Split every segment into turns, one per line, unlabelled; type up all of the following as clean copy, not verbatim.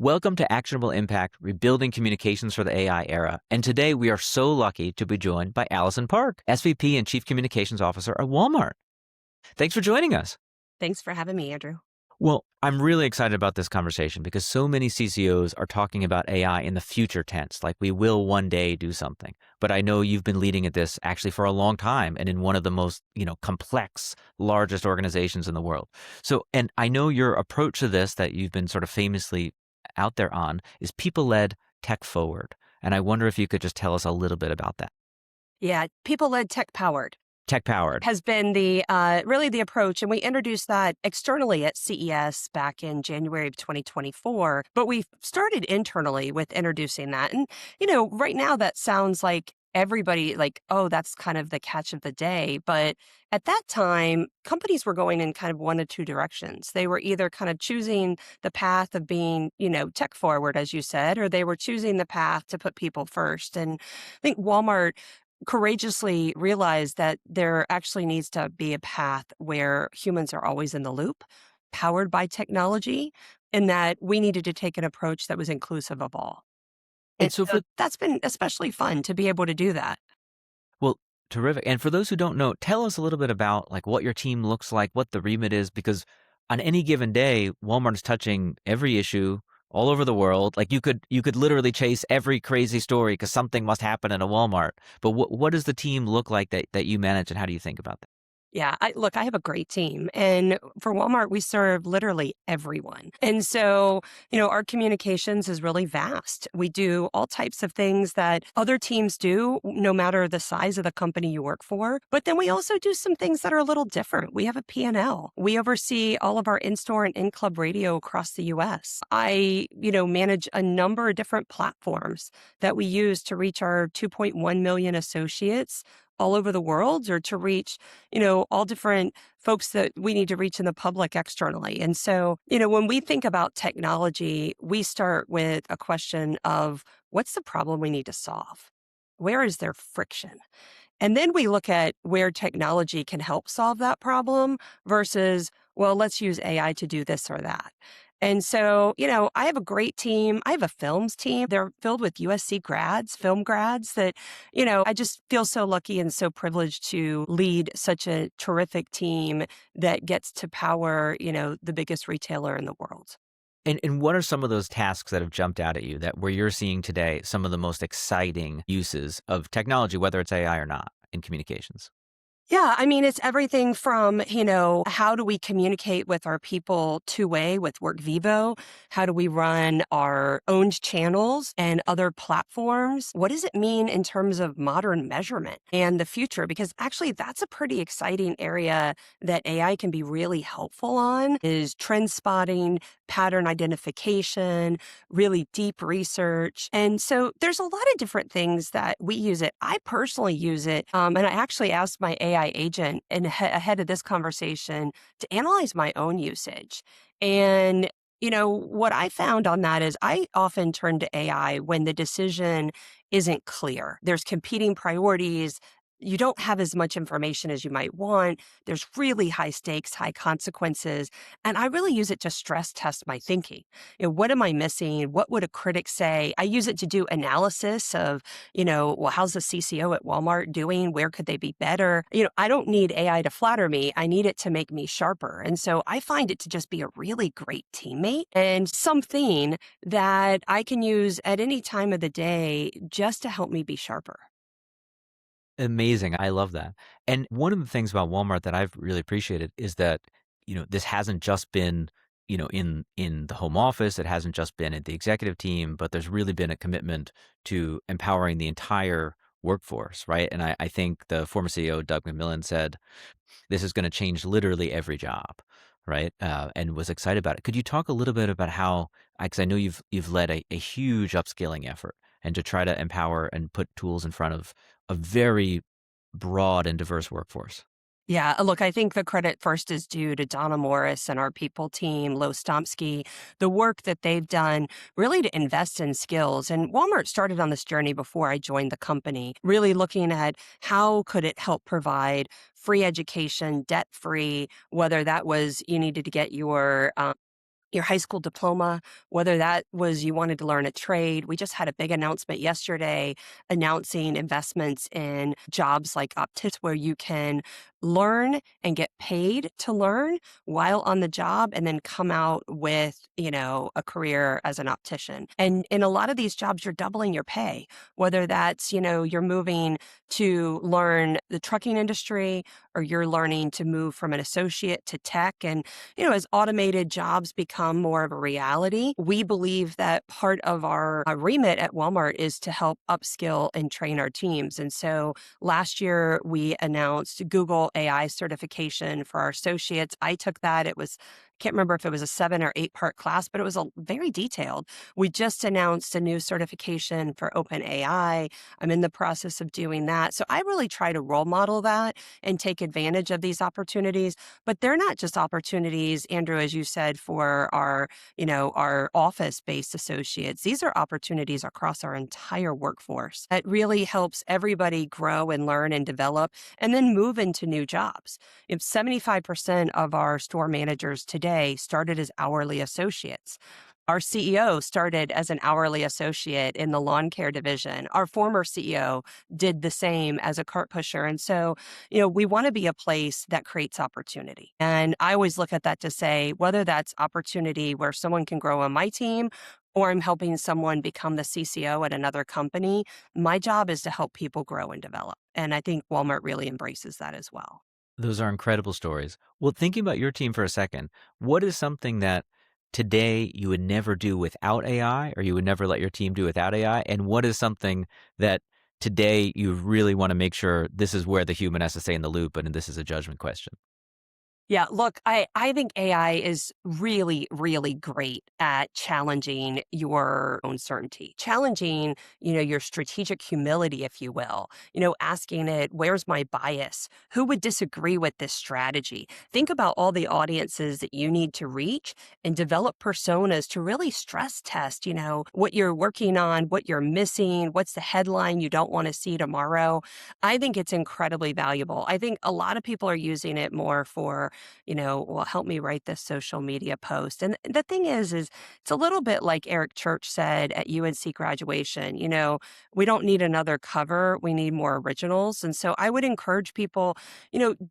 Welcome to Actionable Impact, Rebuilding Communications for the AI Era. And today we are so lucky to be joined by Allyson Park, SVP and Chief Communications Officer at Walmart. Thanks for joining us.
Thanks for having me, Andrew.
Well, I'm really excited about this conversation because so many CCOs are talking about AI in the future tense, like we will one day do something. But I know you've been leading at this actually for a long time and in one of the most, complex, largest organizations in the world. So, and I know your approach to this that you've been sort of famously out there on is people-led, tech-forward. And I wonder if you could just tell us a little bit about that.
Yeah, people-led, tech-powered
Tech-powered.
has been the really the approach, and we introduced that externally at CES back in January of 2024. But we started internally with introducing that, and right now that sounds like everybody oh, that's kind of the catch of the day. But at that time, companies were going in kind of one of two directions. They were either kind of choosing the path of being, tech forward, as you said, or they were choosing the path to put people first. And I think Walmart courageously realized that there actually needs to be a path where humans are always in the loop, powered by technology, and that we needed to take an approach that was inclusive of all.
And
And
so
so that's been especially fun to be able to do that.
well, terrific. And for those who don't know, tell us a little bit about like what your team looks like, what the remit is, because on any given day, Walmart is touching every issue all over the world. Like you could literally chase every crazy story because something must happen in a Walmart. But what does the team look like that you manage, and how do you think about that?
Yeah, I have a great team. And for Walmart, we serve literally everyone. And so, our communications is really vast. We do all types of things that other teams do, no matter the size of the company you work for. But then we also do some things that are a little different. We have a P&L. We oversee all of our in-store and in-club radio across the US. I, manage a number of different platforms that we use to reach our 2.1 million associates all over the world, or to reach, all different folks that we need to reach in the public externally. And so, when we think about technology, we start with a question of what's the problem we need to solve? Where is there friction? And then we look at where technology can help solve that problem versus, well, let's use AI to do this or that. And so, I have a great team. I have a films team. They're filled with USC grads, film grads that, I just feel so lucky and so privileged to lead such a terrific team that gets to power, the biggest retailer in the world.
And what are some of those tasks that have jumped out at you that where you're seeing today some of the most exciting uses of technology, whether it's AI or not, in communications?
Yeah, I mean, it's everything from, how do we communicate with our people two-way with WorkVivo? How do we run our owned channels and other platforms? What does it mean in terms of modern measurement and the future? Because actually, that's a pretty exciting area that AI can be really helpful on, is trend spotting, pattern identification, really deep research. And so there's a lot of different things that we use it. I personally use it. And I actually asked my AI agent ahead of this conversation to analyze my own usage. And what I found on that is I often turn to AI when the decision isn't clear. There's competing priorities. You don't have as much information as you might want. There's really high stakes, high consequences. And I really use it to stress test my thinking. What am I missing? What would a critic say? I use it to do analysis of, well, how's the CCO at Walmart doing? Where could they be better? I don't need AI to flatter me. I need it to make me sharper. And so I find it to just be a really great teammate and something that I can use at any time of the day just to help me be sharper.
Amazing. I love that. And one of the things about Walmart that I've really appreciated is that, this hasn't just been, in the home office. It hasn't just been at the executive team, but there's really been a commitment to empowering the entire workforce, right? And I think the former CEO, Doug McMillan, said, this is going to change literally every job, right? And was excited about it. Could you talk a little bit about how, because I know you've led a huge upskilling effort and to try to empower and put tools in front of a very broad and diverse workforce?
Yeah, look, I think the credit first is due to Donna Morris and our people team, Lo Stomsky, the work that they've done really to invest in skills. And Walmart started on this journey before I joined the company, really looking at how could it help provide free education, debt-free, whether that was you needed to get your your high school diploma, whether that was you wanted to learn a trade. We just had a big announcement yesterday announcing investments in jobs like optics, where you can learn and get paid to learn while on the job and then come out with, a career as an optician. And in a lot of these jobs, you're doubling your pay, whether that's, you're moving to learn the trucking industry or you're learning to move from an associate to tech. And as automated jobs become more of a reality, we believe that part of our remit at Walmart is to help upskill and train our teams. And so last year, we announced Google AI certification for our associates. I took that. Can't remember if it was a 7 or 8 part class, but it was very detailed. We just announced a new certification for OpenAI. I'm in the process of doing that. So I really try to role model that and take advantage of these opportunities. But they're not just opportunities, Andrew, as you said, for our office-based associates. These are opportunities across our entire workforce. It really helps everybody grow and learn and develop and then move into new jobs. If 75% of our store managers today started as hourly associates. Our CEO started as an hourly associate in the lawn care division. Our former CEO did the same as a cart pusher. And so, we want to be a place that creates opportunity. And I always look at that to say, whether that's opportunity where someone can grow on my team or I'm helping someone become the CCO at another company, my job is to help people grow and develop. And I think Walmart really embraces that as well.
Those are incredible stories. Well, thinking about your team for a second, what is something that today you would never do without AI, or you would never let your team do without AI? And what is something that today you really want to make sure this is where the human has to stay in the loop, and this is a judgment question?
Yeah, look, I think AI is really, really great at challenging your own certainty, challenging, your strategic humility, if you will, asking it, where's my bias? Who would disagree with this strategy? Think about all the audiences that you need to reach and develop personas to really stress test, what you're working on, what you're missing, what's the headline you don't want to see tomorrow. I think it's incredibly valuable. I think a lot of people are using it more for well, help me write this social media post. And the thing is it's a little bit like Eric Church said at UNC graduation, we don't need another cover. We need more originals. And so I would encourage people,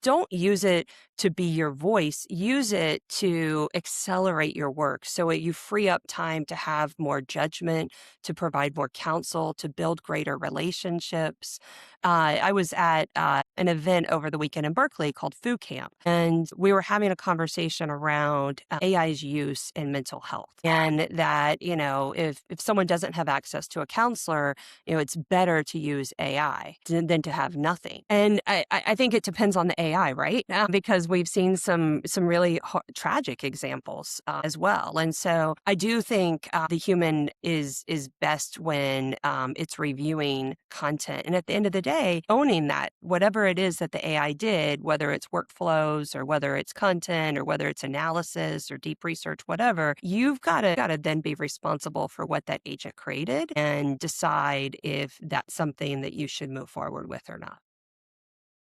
don't use it to be your voice. Use it to accelerate your work so you free up time to have more judgment, to provide more counsel, to build greater relationships. I was at an event over the weekend in Berkeley called Food Camp, and we were having a conversation around AI's use in mental health, and that if someone doesn't have access to a counselor, it's better to use AI than to have nothing. And I think it depends on the AI, right? Because we've seen some really tragic examples as well. And so I do think the human is best when it's reviewing content, and at the end of the day, owning that whatever it is that the AI did, whether it's workflows or whether it's content or whether it's analysis or deep research, whatever, you've got to then be responsible for what that agent created and decide if that's something that you should move forward with or not.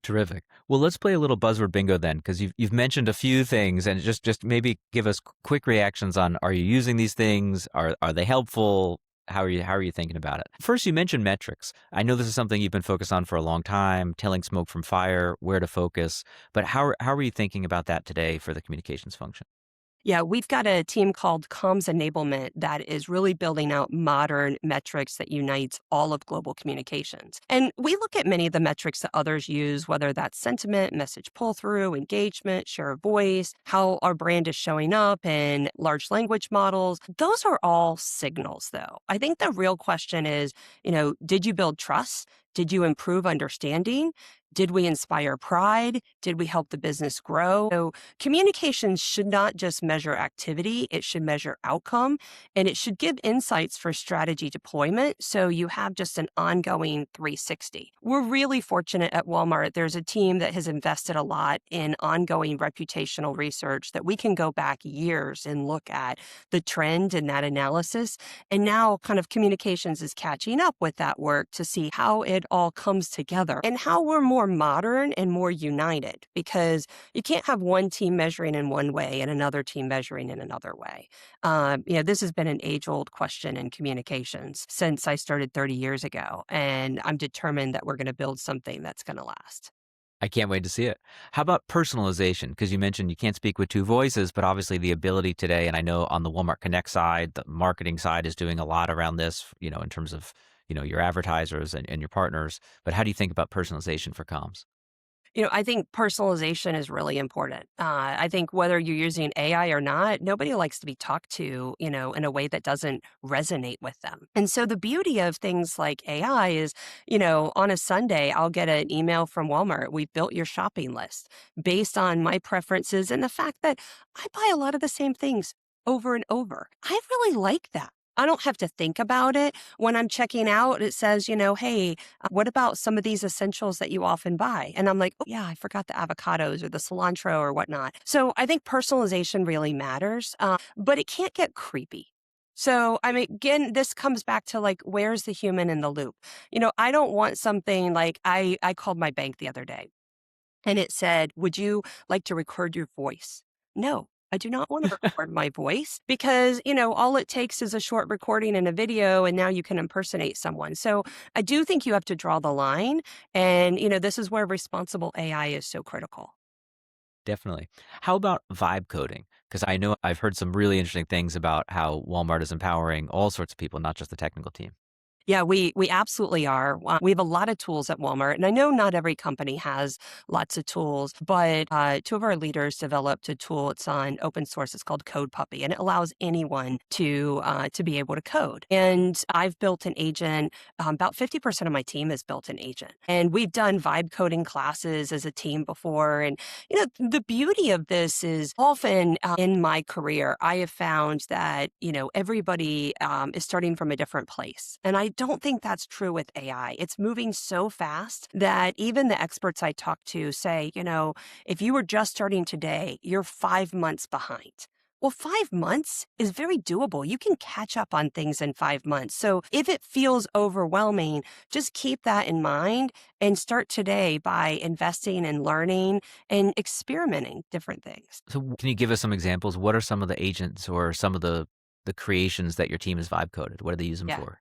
Terrific. Well, let's play a little buzzword bingo then, because you've mentioned a few things, and just maybe give us quick reactions on: are you using these things? Are they helpful? How are you thinking about it? First, you mentioned metrics. I know this is something you've been focused on for a long time, telling smoke from fire, where to focus. But how are you thinking about that today for the communications function?
Yeah, we've got a team called Comms Enablement that is really building out modern metrics that unites all of global communications. And we look at many of the metrics that others use, whether that's sentiment, message pull through, engagement, share of voice, how our brand is showing up in large language models. Those are all signals, though. I think the real question is, did you build trust? Did you improve understanding? Did we inspire pride? Did we help the business grow? So communications should not just measure activity, it should measure outcome, and it should give insights for strategy deployment so you have just an ongoing 360. We're really fortunate at Walmart. There's a team that has invested a lot in ongoing reputational research that we can go back years and look at the trend in that analysis. And now kind of communications is catching up with that work to see how it it all comes together and how we're more modern and more united, because you can't have one team measuring in one way and another team measuring in another way. This has been an age-old question in communications since I started 30 years ago, and I'm determined that we're going to build something that's going to last.
I can't wait to see it. How about personalization? Because you mentioned you can't speak with two voices, but obviously the ability today, and I know on the Walmart Connect side, the marketing side is doing a lot around this, in terms of, your advertisers and your partners. But how do you think about personalization for comms?
I think personalization is really important. I think whether you're using AI or not, nobody likes to be talked to, in a way that doesn't resonate with them. And so the beauty of things like AI is, on a Sunday, I'll get an email from Walmart. We've built your shopping list based on my preferences and the fact that I buy a lot of the same things over and over. I really like that. I don't have to think about it. When I'm checking out, it says, hey, what about some of these essentials that you often buy? And I'm like, oh, yeah, I forgot the avocados or the cilantro or whatnot. So I think personalization really matters, but it can't get creepy. So, I mean, again, this comes back to like, where's the human in the loop? I don't want something like I called my bank the other day and it said, would you like to record your voice? No. I do not want to record my voice because, all it takes is a short recording and a video, and now you can impersonate someone. So I do think you have to draw the line. And, this is where responsible AI is so critical.
Definitely. How about vibe coding? Because I know I've heard some really interesting things about how Walmart is empowering all sorts of people, not just the technical team.
Yeah, we absolutely are. We have a lot of tools at Walmart, and I know not every company has lots of tools, but two of our leaders developed a tool. It's on open source. It's called Code Puppy, and it allows anyone to be able to code. And I've built an agent. About 50% of my team has built an agent, and we've done vibe coding classes as a team before. And the beauty of this is often in my career, I have found that everybody is starting from a different place, and I don't think that's true with AI. It's moving so fast that even the experts I talk to say, if you were just starting today, you're 5 months behind. Well, 5 months is very doable. You can catch up on things in 5 months. So if it feels overwhelming, just keep that in mind and start today by investing and learning and experimenting different things.
So can you give us some examples? What are some of the agents or some of the creations that your team has vibe coded? What do they use them
Yeah.
for?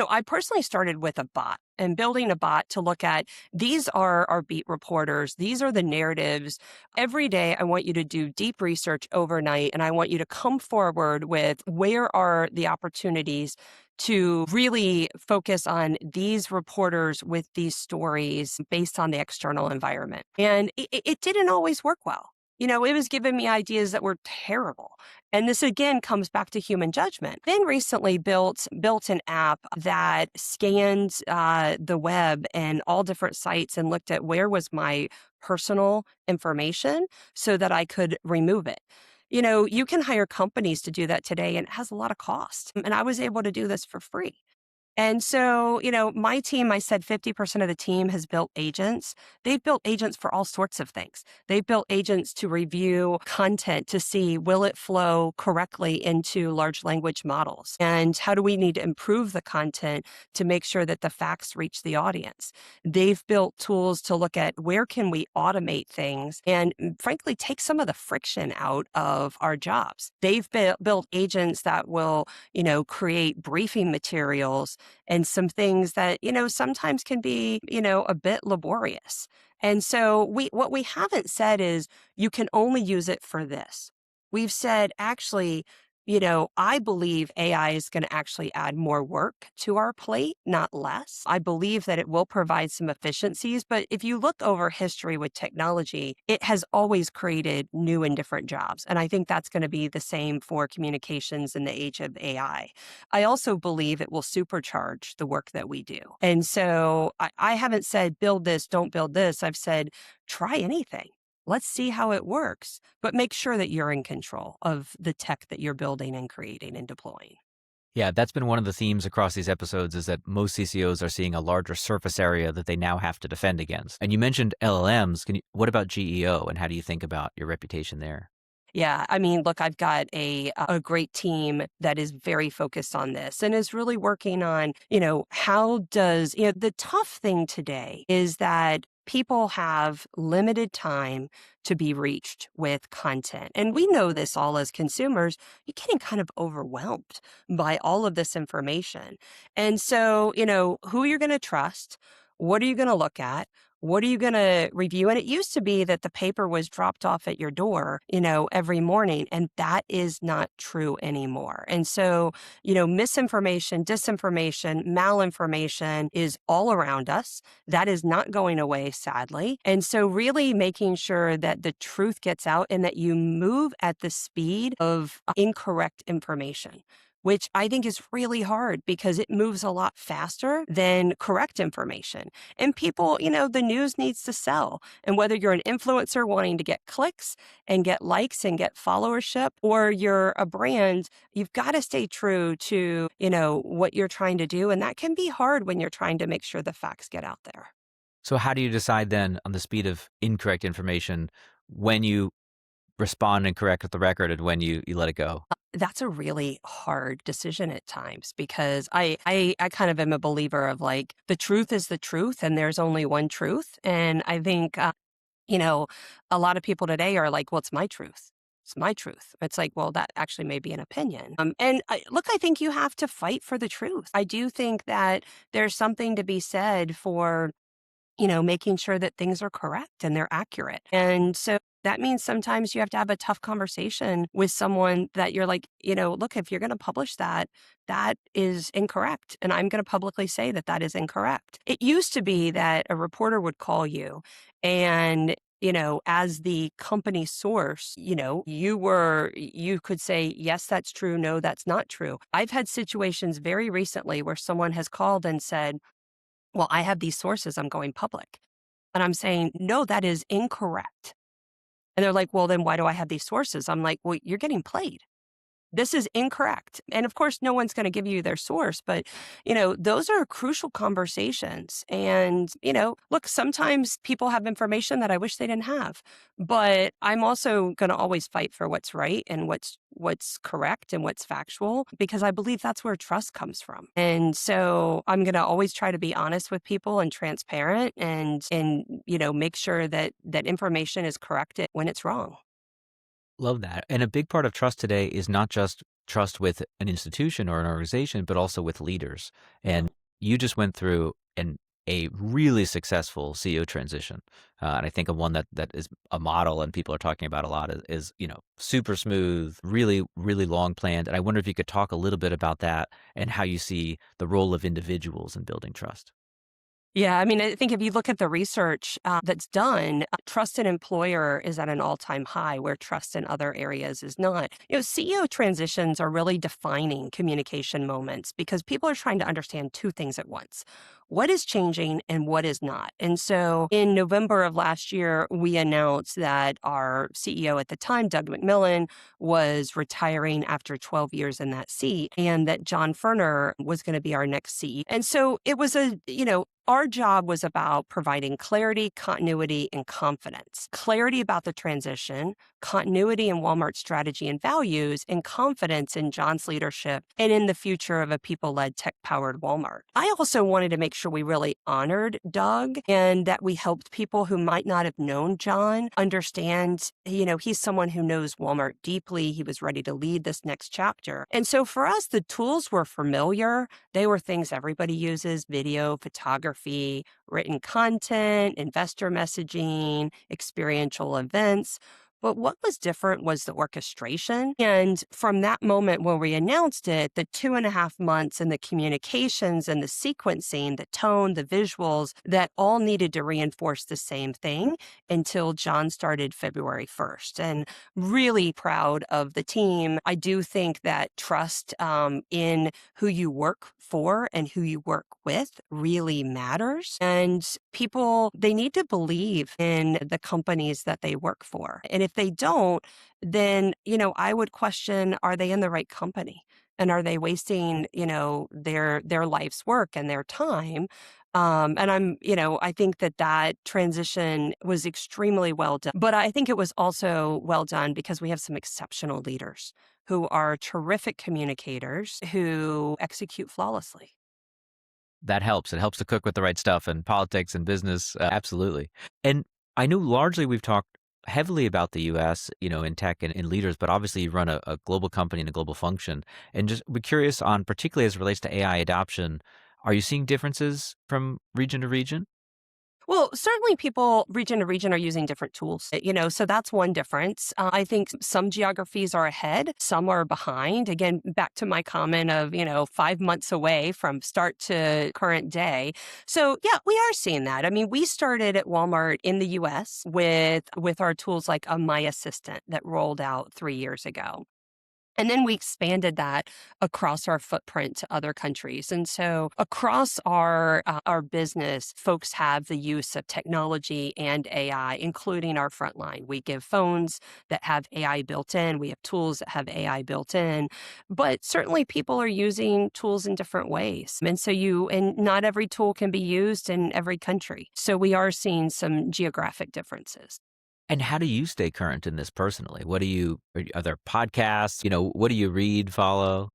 I personally started with a bot and building a bot to look at these are our beat reporters. These are the narratives. Every day, I want you to do deep research overnight, and I want you to come forward with where are the opportunities to really focus on these reporters with these stories based on the external environment. And it didn't always work well. It was giving me ideas that were terrible. And this again comes back to human judgment. Then recently built an app that scanned the web and all different sites and looked at where was my personal information so that I could remove it. You can hire companies to do that today, and it has a lot of cost. And I was able to do this for free. And so, my team, I said 50% of the team has built agents. They've built agents for all sorts of things. They've built agents to review content to see will it flow correctly into large language models? And how do we need to improve the content to make sure that the facts reach the audience? They've built tools to look at where can we automate things and frankly take some of the friction out of our jobs. They've built agents that will, create briefing materials and some things that, sometimes can be, a bit laborious. And so what we haven't said is you can only use it for this. We've said, actually, I believe AI is going to actually add more work to our plate, not less. I believe that it will provide some efficiencies. But if you look over history with technology, it has always created new and different jobs. And I think that's going to be the same for communications in the age of AI. I also believe it will supercharge the work that we do. And so I haven't said build this, don't build this. I've said try anything. Let's see how it works, but make sure that you're in control of the tech that you're building and creating and deploying.
Yeah, that's been one of the themes across these episodes is that most CCOs are seeing a larger surface area that they now have to defend against. And you mentioned LLMs. What about GEO and how do you think about your reputation there?
Yeah, I mean, look, I've got a great team that is very focused on this and is really working on, how does, the tough thing today is that people have limited time to be reached with content. And we know this all as consumers. You're getting kind of overwhelmed by all of this information. And so, who you're going to trust, what are you going to look at? What are you going to review? And it used to be that the paper was dropped off at your door, every morning, and that is not true anymore. And so, misinformation, disinformation, malinformation is all around us. That is not going away, sadly. And so, really making sure that the truth gets out and that you move at the speed of incorrect information, which I think is really hard because it moves a lot faster than correct information. And people, the news needs to sell. And whether you're an influencer wanting to get clicks and get likes and get followership, or you're a brand, you've got to stay true to, what you're trying to do. And that can be hard when you're trying to make sure the facts get out there.
So how do you decide then on the speed of incorrect information when you respond and correct the record and when you let it go?
That's a really hard decision at times because I kind of am a believer of like the truth is the truth and there's only one truth. And I think, you know, a lot of people today are like, well, it's my truth. It's my truth. It's like, well, that actually may be an opinion. Look, I think you have to fight for the truth. I do think that there's something to be said for making sure that things are correct and they're accurate. And so that means sometimes you have to have a tough conversation with someone that you're like, look, if you're going to publish that, that is incorrect. And I'm going to publicly say that that is incorrect. It used to be that a reporter would call you and as the company source, you could say, yes, that's true. No, that's not true. I've had situations very recently where someone has called and said, well, I have these sources, I'm going public. And I'm saying, no, that is incorrect. And they're like, well, then why do I have these sources? I'm like, well, you're getting played. This is incorrect. And of course, no one's going to give you their source, but, those are crucial conversations. And, look, sometimes people have information that I wish they didn't have, but I'm also going to always fight for what's right and what's correct and what's factual, because I believe that's where trust comes from. And so I'm going to always try to be honest with people and transparent and, make sure that information is corrected when it's wrong.
Love that. And a big part of trust today is not just trust with an institution or an organization, but also with leaders. And you just went through a really successful CEO transition. And I think of one that is a model and people are talking about a lot is, super smooth, really, really long planned. And I wonder if you could talk a little bit about that and how you see the role of individuals in building trust.
Yeah, I mean, I think if you look at the research that's done, trust in employer is at an all-time high, where trust in other areas is not. CEO transitions are really defining communication moments because people are trying to understand two things at once: what is changing and what is not. And so, in November of last year, we announced that our CEO at the time, Doug McMillan, was retiring after 12 years in that seat, and that John Furner was going to be our next CEO. And so, it was our job was about providing clarity, continuity, and confidence. Clarity about the transition, continuity in Walmart's strategy and values, and confidence in John's leadership and in the future of a people-led, tech-powered Walmart. I also wanted to make sure we really honored Doug and that we helped people who might not have known John understand, he's someone who knows Walmart deeply. He was ready to lead this next chapter. And so for us, the tools were familiar. They were things everybody uses: video, photography, written content, investor messaging, experiential events. But what was different was the orchestration. And from that moment when we announced it, the 2.5 months and the communications and the sequencing, the tone, the visuals, that all needed to reinforce the same thing until John started February 1st. And really proud of the team. I do think that trust in who you work for and who you work with really matters. And people, they need to believe in the companies that they work for. And if they don't, then, I would question, are they in the right company? And are they wasting, their life's work and their time And I think that that transition was extremely well done. But I think it was also well done because we have some exceptional leaders who are terrific communicators who execute flawlessly.
That helps. It helps to cook with the right stuff and politics and business, absolutely. And I know largely we've talked heavily about the US, in tech and in leaders, but obviously you run a global company and a global function. And just be curious on, particularly as it relates to AI adoption, are you seeing differences from region to region?
Well, certainly people region to region are using different tools, so that's one difference. I think some geographies are ahead, some are behind. Again, back to my comment of, 5 months away from start to current day. So yeah, we are seeing that. I mean, we started at Walmart in the US with our tools like a My Assistant that rolled out 3 years ago. And then we expanded that across our footprint to other countries. And so across our business, folks have the use of technology and AI, including our frontline. We give phones that have AI built in. We have tools that have AI built in. But certainly people are using tools in different ways. And not every tool can be used in every country. So we are seeing some geographic differences.
And how do you stay current in this personally? Are there podcasts? What do you read, follow?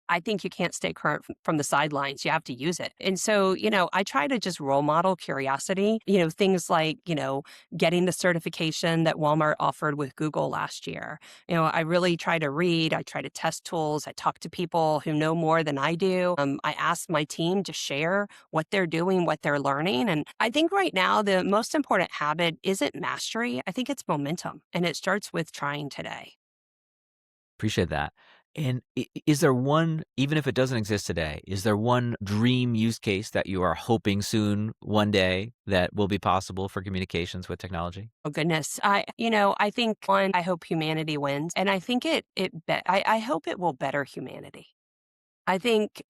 I think you can't stay current from the sidelines. You have to use it. And so, I try to just role model curiosity, things like, getting the certification that Walmart offered with Google last year. I really try to read, I try to test tools, I talk to people who know more than I do. I ask my team to share what they're doing, what they're learning. And I think right now, the most important habit isn't mastery, I think it's momentum. And it starts with trying today.
Appreciate that. And is there one, even if it doesn't exist today, is there one dream use case that you are hoping soon, one day, that will be possible for communications with technology?
Oh goodness. I think one, I hope humanity wins. And I think I hope it will better humanity. I think,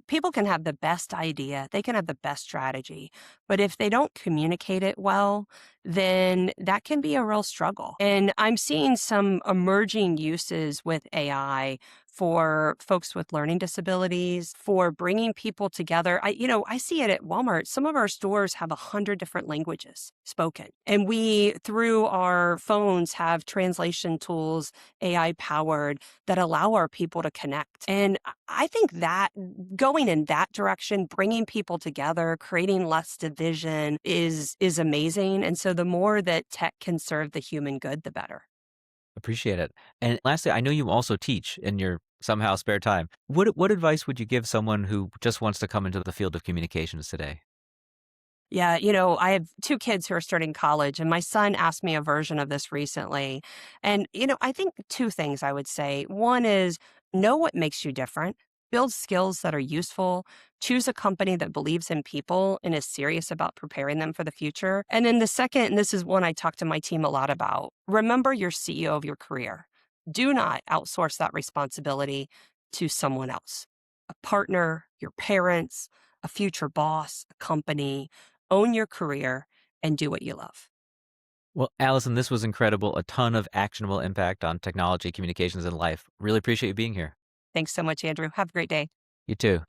people can have the best idea, they can have the best strategy, but if they don't communicate it well, then that can be a real struggle. And I'm seeing some emerging uses with AI for folks with learning disabilities, for bringing people together. I see it at Walmart. Some of our stores have 100 different languages spoken. And we, through our phones, have translation tools, AI powered, that allow our people to connect. And I think that going in that direction, bringing people together, creating less division is amazing. And so the more that tech can serve the human good, the better.
Appreciate it. And lastly, I know you also teach in your somehow spare time. What advice would you give someone who just wants to come into the field of communications today?
Yeah, I have two kids who are starting college, and my son asked me a version of this recently. And, I think two things I would say. One is know what makes you different, build skills that are useful, choose a company that believes in people and is serious about preparing them for the future. And then the second, and this is one I talk to my team a lot about, remember you're CEO of your career. Do not outsource that responsibility to someone else, a partner, your parents, a future boss, a company. Own your career and do what you love.
Well, Allison, this was incredible. A ton of actionable impact on technology, communications, and life. Really appreciate you being here.
Thanks so much, Andrew. Have a great day.
You too.